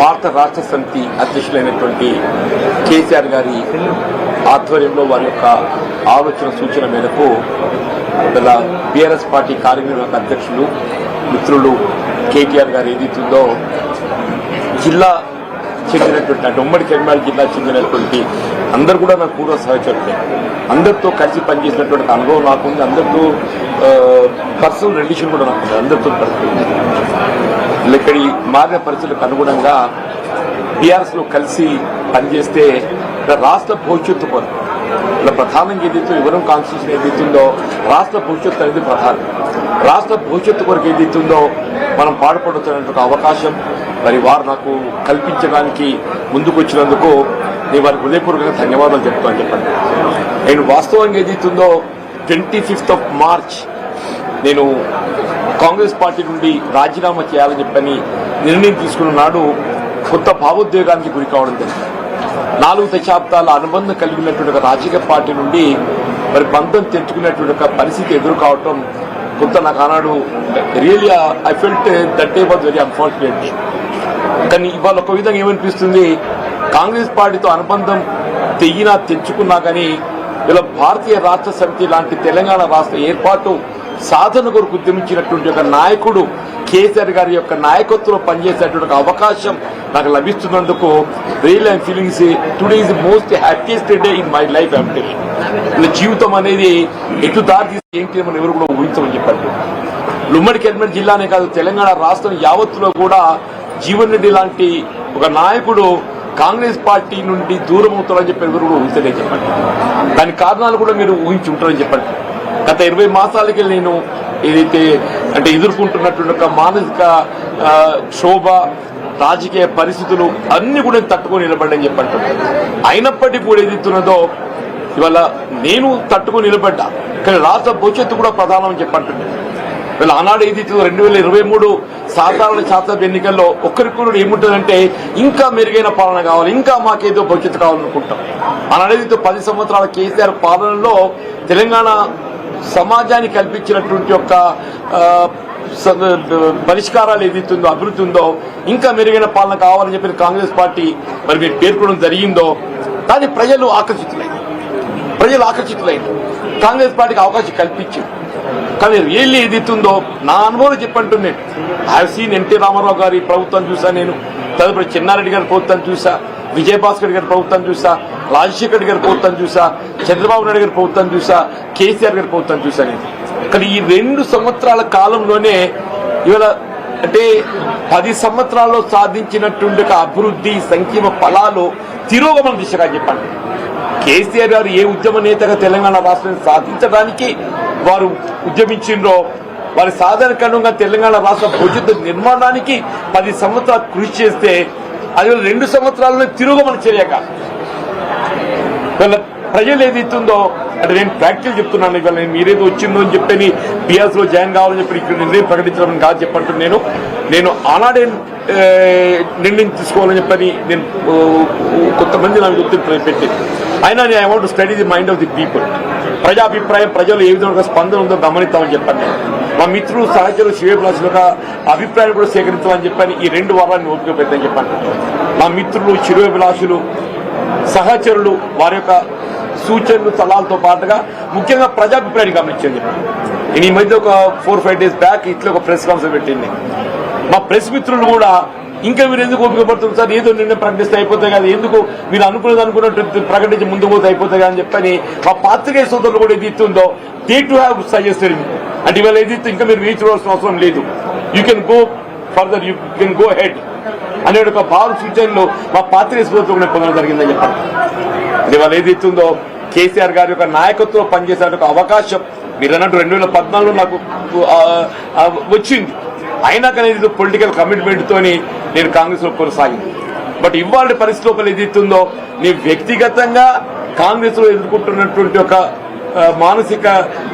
భారత రాష్ట్ర సమితి అధ్యక్షులైనటువంటి కేసీఆర్ గారి ఆధ్వర్యంలో వారి యొక్క ఆలోచన సూచన మేరకు ఇలా బీఆర్ఎస్ పార్టీ కార్యనిర్వాహక అధ్యక్షులు మిత్రులు కేటీఆర్ గారు ఏదైతుందో జిల్లా చెందినటువంటి అంటే ఉమ్మడి కరీంనగర్ జిల్లా చెందినటువంటి అందరూ కూడా నాకు పూర్వ సహచరులే, అందరితో కలిసి పనిచేసినటువంటి అనుభవం నాకుంది, అందరితో పర్సనల్ రిలేషన్ కూడా నాకుంది, అందరితో ఇక్కడి మారిన పరిస్థితులకు అనుగుణంగా బీఆర్ఎస్లో కలిసి పనిచేస్తే రాష్ట్ర భవిష్యత్తు కొరకు ఇలా ప్రధానంగా ఏదైతే వివరం కాన్స్టిట్యూషన్ ఏదైతుందో రాష్ట్ర భవిష్యత్తు అనేది ప్రధానం. రాష్ట్ర భవిష్యత్తు కొరకు ఏదైతుందో మనం పాటుపడుతున్న అవకాశం మరి వారు నాకు కల్పించడానికి ముందుకు వచ్చినందుకు నేను వారికి హృదయపూర్వకంగా ధన్యవాదాలు చెప్తాను చెప్పండి. నేను వాస్తవంగా ఏదైతుందో 25th of March నేను కాంగ్రెస్ పార్టీ నుండి రాజీనామా చేయాలని చెప్పని నిర్ణయం తీసుకున్న నాడు కొత్త భావోద్వేగానికి గురి కావడం జరిగింది. 4 దశాబ్దాల అనుబంధం కలిగినటువంటి ఒక రాజకీయ పార్టీ నుండి మరి బంధం తెంచుకున్నటువంటి ఒక పరిస్థితి ఎదురు కావటం కొంత నాకు ఆనాడు really I felt that day was very unfortunate. కానీ ఇవాళ ఒక విధంగా ఏమనిపిస్తుంది, కాంగ్రెస్ పార్టీతో అనుబంధం తెంచుకున్నా కానీ ఇలా భారతీయ రాష్ట్ర సమితి లాంటి తెలంగాణ రాష్ట్ర ఏర్పాటు సాధన కొరకు ఉద్యమించినటువంటి ఒక నాయకుడు కేసీఆర్ గారి యొక్క నాయకత్వంలో పనిచేసేటువంటి అవకాశం నాకు లభిస్తున్నందుకు real I'm feelings today is the most happiest day in my life. అంటే జీవితం అనేది ఎటు దారి తీసి ఏంటి మనం ఎవరు కూడా ఊహించమని చెప్పారు. ఉమ్మడి కరీంనగర్ జిల్లానే కాదు తెలంగాణ రాష్ట్రం యావత్తులో కూడా జీవన్ రెడ్డి లాంటి ఒక నాయకుడు కాంగ్రెస్ పార్టీ నుండి దూరం అవుతారని చెప్పి ఎవరు కూడా ఊహించలేని చెప్పండి. దాని కారణాలు కూడా మీరు ఊహించి ఉంటారని చెప్పండి. గత 20 మాసాలకి నేను ఏదైతే అంటే ఎదుర్కొంటున్నటువంటి ఒక మానసిక క్షోభ రాజకీయ పరిస్థితులు అన్ని కూడా తట్టుకొని నిలబడ్డని చెప్పండి. అయినప్పటికీ కూడా ఏదైతున్నదో ఇవాళ నేను తట్టుకొని నిలబడ్డా, కానీ రాష్ట్ర భవిష్యత్తు కూడా ప్రధానమని చెప్పంటుంది. వీళ్ళ ఆనాడు ఏదైతే 2023 సాధారణ శాసనసభ ఎన్నికల్లో ఒక్కరికి కూడా ఏముంటుందంటే ఇంకా మెరుగైన పాలన కావాలి, ఇంకా మాకేదో భవిష్యత్తు కావాలనుకుంటాం. ఆనాడు ఏదైతే 10 సంవత్సరాల కేసీఆర్ పాలనలో తెలంగాణ సమాజానికి కల్పించినటువంటి యొక్క పరిష్కారాలు ఏదైతుందో అభివృద్ధి ఉందో ఇంకా మెరుగైన పాలన కావాలని చెప్పి కాంగ్రెస్ పార్టీ మరి మీరు పేర్కొనడం జరిగిందో దాన్ని ప్రజలు ఆకర్షితులైంది. కాంగ్రెస్ పార్టీకి అవకాశం కల్పించింది. కానీ రియల్లీ ఏదైతుందో నా అనుభవం చెప్పంటున్నాను. I have seen NT Rama Rao ప్రభుత్వం చూసా, నేను తదుపరి చెన్నారెడ్డి గారి ప్రభుత్వం చూసా, విజయభాస్కర్ గారి ప్రభుత్వం చూసా, రాజశేఖర్ గారి ప్రభుత్వం చూసా, చంద్రబాబు నాయుడు గారి ప్రభుత్వం చూసా, కేసీఆర్ గారి ప్రభుత్వం చూసా నేను. కానీ ఈ 2 సంవత్సరాల కాలంలోనే ఇవాళ అంటే 10 సంవత్సరాల్లో సాధించినటువంటి అభివృద్ధి సంక్షేమ ఫలాలు తిరోగమన దిశగా చెప్పండి. కేసీఆర్ గారు ఏ ఉద్యమ నేతగా తెలంగాణ రాష్ట్రాన్ని సాధించడానికి వారు ఉద్యమించిండ్రో వారి సాధారణంగా తెలంగాణ రాష్ట్ర భవిష్యత్తు నిర్మాణానికి 10 సంవత్సరాలు కృషి చేస్తే అది 2 సంవత్సరాలను తిరోగమన చేయక ప్రజలు ఏదైతుందో అంటే నేను ప్రాక్టికల్ చెప్తున్నాను. ఇవాళ నేను మీరేదో వచ్చిందో అని చెప్పని బీఆర్ఎస్ లో జాయిన్ కావాలని చెప్పి ఇక్కడ నిర్ణయం ప్రకటించడం కాదు చెప్పంటున్నాను. నేను ఆనాడే నిర్ణయం తీసుకోవాలని చెప్పని నేను కొంతమంది నాకు పెట్టి అయినా నేను I want to study the mind of the people. ప్రజాభిప్రాయం ప్రజలు ఏ విధంగా స్పందన ఉందో గమనిస్తామని చెప్పండి. మా మిత్రులు సహచరులు శివభిలాషులు యొక్క అభిప్రాయాలు కూడా సేకరించామని చెప్పని ఈ 2 వారాన్ని ఓపిక పెట్టని చెప్పండి. మా మిత్రులు శివభిలాషులు సహచరులు వారి యొక్క సూచనలు సలహాలతో పాటుగా ముఖ్యంగా ప్రజాభిప్రాయాన్ని గమనించండి. నేను ఈ మధ్య ఒక 4-5 days బ్యాక్ ఇట్లా ఒక ప్రెస్ కాన్ఫరెన్స్ పెట్టింది. మా ప్రెస్ మిత్రులు కూడా ఇంకా మీరు ఎందుకు ఓపిక పడుతుంది సార్, ఏదో నిర్ణయం ప్రకటిస్తే అయిపోతాయి కదా, ఎందుకు మీరు అనుకున్నట్టు ప్రకటించి ముందుకు పోతే అయిపోతాయి అని చెప్పని మా పాత్రికేయ సోదరులు కూడా ఏది ఇస్తుందో దే టు హ్యావ్ సజెస్టెడ్ అంటే ఇవాళ ఏది ఇంకా మీరు రీచ్ అవ్వాల్సిన అవసరం లేదు, you can go further, you can go head అనే ఒక భావ సూచనలు మా పాత్రికేయ సోదరులు కూడా పొందడం జరిగిందని చెప్పండి. ఇవాళ ఏది ఇస్తుందో కేసీఆర్ గారి యొక్క నాయకత్వం పనిచేసే ఒక అవకాశం మీరు అన్నట్టు 2014లో నాకు వచ్చింది. అయినా కానీ పొలిటికల్ కమిట్మెంట్ తోని నేను కాంగ్రెస్ లో కొనసాగింది. బట్ ఇవాళ పరిస్థితి లోపల ఏదైతుందో నేను వ్యక్తిగతంగా కాంగ్రెస్ లో ఎదుర్కొంటున్నటువంటి ఒక మానసిక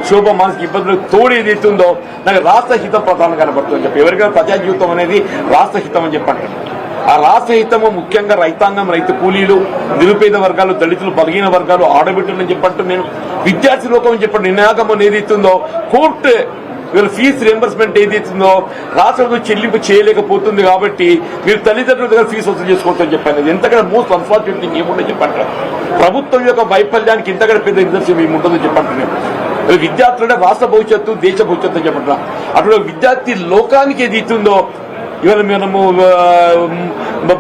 క్షోభ మానసిక ఇబ్బందులకు తోడు ఏదైతుందో నాకు రాష్ట్ర హితం ప్రధానంగా కనబడుతుందని చెప్పి ఎవరికైనా ప్రజా జీవితం అనేది రాష్ట్ర హితం అని చెప్పండి. ఆ రాష్ట్ర హితము ముఖ్యంగా రైతాంగం, రైతు కూలీలు, నిరుపేద వర్గాలు, దళితులు, బలహీన వర్గాలు, ఆడబిడ్డలని చెప్పంటూ నేను విద్యార్థి లోకం అని చెప్పండి నినాగం ఏదైతుందో కోర్టు వీళ్ళ ఫీజు రియంబర్స్మెంట్ ఏదైతుందో రాష్ట్రంలో చెల్లింపు చేయలేకపోతుంది కాబట్టి మీరు తల్లిదండ్రుల దగ్గర ఫీజు వసూలు చేసుకోవచ్చని చెప్పాను. ఇది ఎంతకన్నా మోస్ట్ అన్ఫార్చునేట్ థింగ్ ఏముండో చెప్పంటారు. ప్రభుత్వం యొక్క వైఫల్యానికి ఇంతకన్నా పెద్ద నిదర్శనం ఏముంటుందో చెప్పంటున్నాను. విద్యార్థులంటే రాష్ట్ర భవిష్యత్తు దేశ భవిష్యత్తు అని చెప్పంటారా. అటువంటి విద్యార్థి లోకానికి ఏది ఇస్తుందో ఇవాళ మనము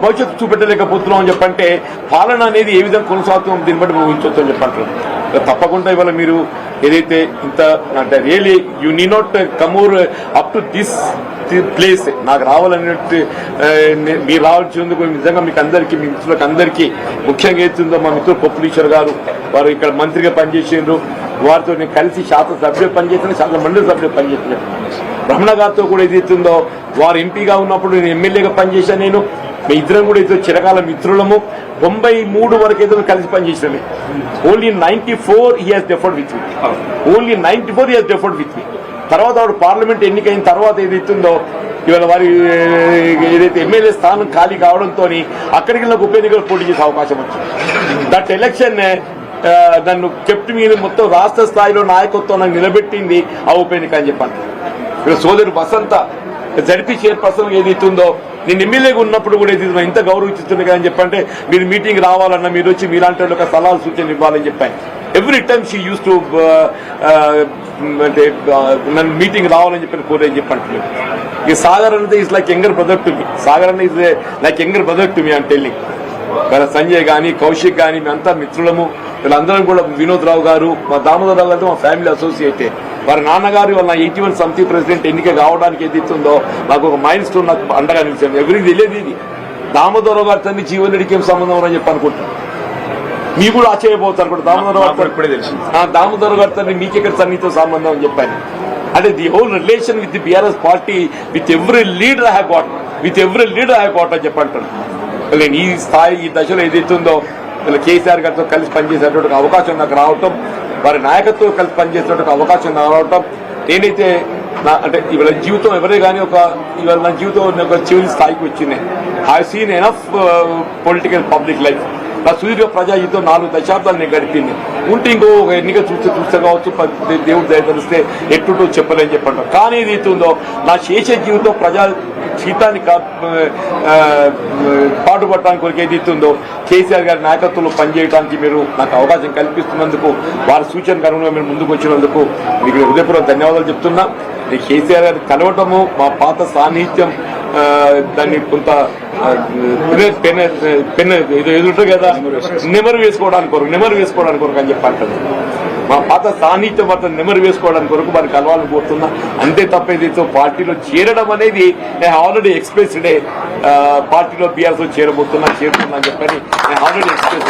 భవిష్యత్తు చూపెట్టలేకపోతున్నాం అని చెప్పంటే పాలన అనేది ఏ విధంగా కొనసాగుతున్నాం దీన్ని బట్టి ఊహించవచ్చు అని చెప్పంటారు. తప్పకుండా ఇవాళ మీరు ఏదైతే ఇంత అంటే really you need not come up to this place నాకు రావాలనేట్టు మీరు రావాల్సినందుకు నిజంగా మీకు అందరికీ మీ మిత్రులకు అందరికీ ముఖ్యంగా ఏతుందో మా మిత్రులు పొప్పులీశ్వర్ గారు వారు ఇక్కడ మంత్రిగా పనిచేసిండ్రు. వారితో నేను కలిసి శాసనసభ్యులు పనిచేసిన శాసన మండలి సభ్యులు పనిచేసిన రమణ గారితో కూడా ఏదైతుందో వారు ఎంపీగా ఉన్నప్పుడు నేను ఎమ్మెల్యేగా పనిచేశాను. నేను మీ ఇద్దరం కూడా ఏదో చిరకాల మిత్రులము 93 వరకు ఏదో కలిసి పనిచేసినవి. Only 94 he has differed with me. Only 94 he has differed with me. తర్వాత వాడు పార్లమెంట్ ఎన్నికైన తర్వాత ఏదైతుందో ఇవాళ వారి ఏదైతే ఎమ్మెల్యే స్థానం ఖాళీ కావడంతో అక్కడికి వెళ్ళి ఉప ఎన్నికలు పోటీ చేసే అవకాశం వచ్చింది. దట్ ఎలక్షన్ నన్ను కెప్ట్ మీద మొత్తం రాష్ట్ర స్థాయిలో నాయకత్వం నాకు నిలబెట్టింది ఆ ఉప ఎన్నిక అని చెప్పాను. ఇక్కడ సోదరు వసంత జడ్పీ చైర్పర్సన్ ఏదైతుందో నేను ఎమ్మెల్యేగా ఉన్నప్పుడు కూడా ఏదైతే ఇంత గౌరవిస్తుంది కదా అని చెప్పంటే మీరు మీటింగ్ రావాలన్నా మీరు వచ్చి మీలాంటి వాళ్ళకి సలహాలు సూచనలు ఇవ్వాలని చెప్పాను. Every time she use to అంటే నన్ను మీటింగ్ రావాలని చెప్పి కోరేని చెప్పండి. ఈ సాగర్ అనేది is like younger brother to me. Sagar అనేది is like younger brother to me అని టెల్లింగ్. సంజయ్ కానీ కౌశిక్ కానీ మేమంతా మిత్రులము. వీళ్ళందరం కూడా వినోద్ రావు గారు మా దామోదర్ రావు గారు మా ఫ్యామిలీ అసోసియేటే. వారి నాన్నగారు వాళ్ళ 81 సమితి ప్రెసిడెంట్ ఎన్నిక కావడానికి ఏదైతుందో నాకు ఒక మైల్ స్టోన్ నాకు అండగా నిలిచాను. ఎవరికి తెలియదు ఇది. దామోదర్ రావు గారి తండ్రి జీవన్ రెడ్డికి ఏం సంబంధం అని చెప్పి అనుకుంటున్నాను. మీ కూడా ఆశ్చర్యపోతారు కూడా దామోదర్ గారి తండ్రి మీకెక్కడ సన్నిహిత సంబంధం అని చెప్పాను. అంటే the whole relation with the BRS party with every leader have got అని చెప్పంటాను. నేను ఈ స్థాయి ఈ దశలో ఏదైతుందో కేసీఆర్ గారితో కలిసి పనిచేసేటువంటి అవకాశం నాకు రావటం, వారి నాయకత్వం కలిసి పనిచేసేటువంటి అవకాశం రావటం నేనైతే అంటే ఇవాళ జీవితం ఎవరే కానీ ఇవాళ నా జీవితం ఒక చివరి స్థాయికి వచ్చింది. I seen enough political public life. నా సుదీర్ఘ ప్రజా జీవితం 4 దశాబ్దాలు నేను గడిపింది. ఉంటే ఇంకో ఒక ఎన్నిక చూస్తే కావచ్చు దేవుడు దయతలిస్తే ఎట్టుటో చెప్పలేని చెప్పండి. కానీ ఇది అవుతుందో నా శేష జీవితం ప్రజా జీతాన్ని పాటుపడటానికి కొరకు ఏది ఇస్తుందో కేసీఆర్ గారి నాయకత్వంలో పనిచేయడానికి మీరు నాకు అవకాశం కల్పిస్తున్నందుకు వారి సూచనకు అనుగుణంగా మీరు ముందుకు వచ్చినందుకు మీకు హృదయపూర్వక ధన్యవాదాలు చెప్తున్నా. కేసీఆర్ గారిని కలవటము మా పాత సాన్నిహిత్యం దాన్ని కొంత పెన్ ఎదురుంటుంది కదా నెమరు వేసుకోవడానికి కొరకు అని చెప్పంటారు. మా పాత సాన్నిహిత్యం మాత్రం నెమరు వేసుకోవడానికి కొరకు వారికి కలవాలని కోరుతున్నా. అంతే తప్ప ఏదైతే పార్టీలో చేరడం అనేది నేను ఆల్రెడీ ఎక్స్ప్రెస్డ్ పార్టీలో బీఆర్ఎస్ చేరుతున్నా అని చెప్పని నేను ఆల్రెడీ ఎక్స్ప్రెస్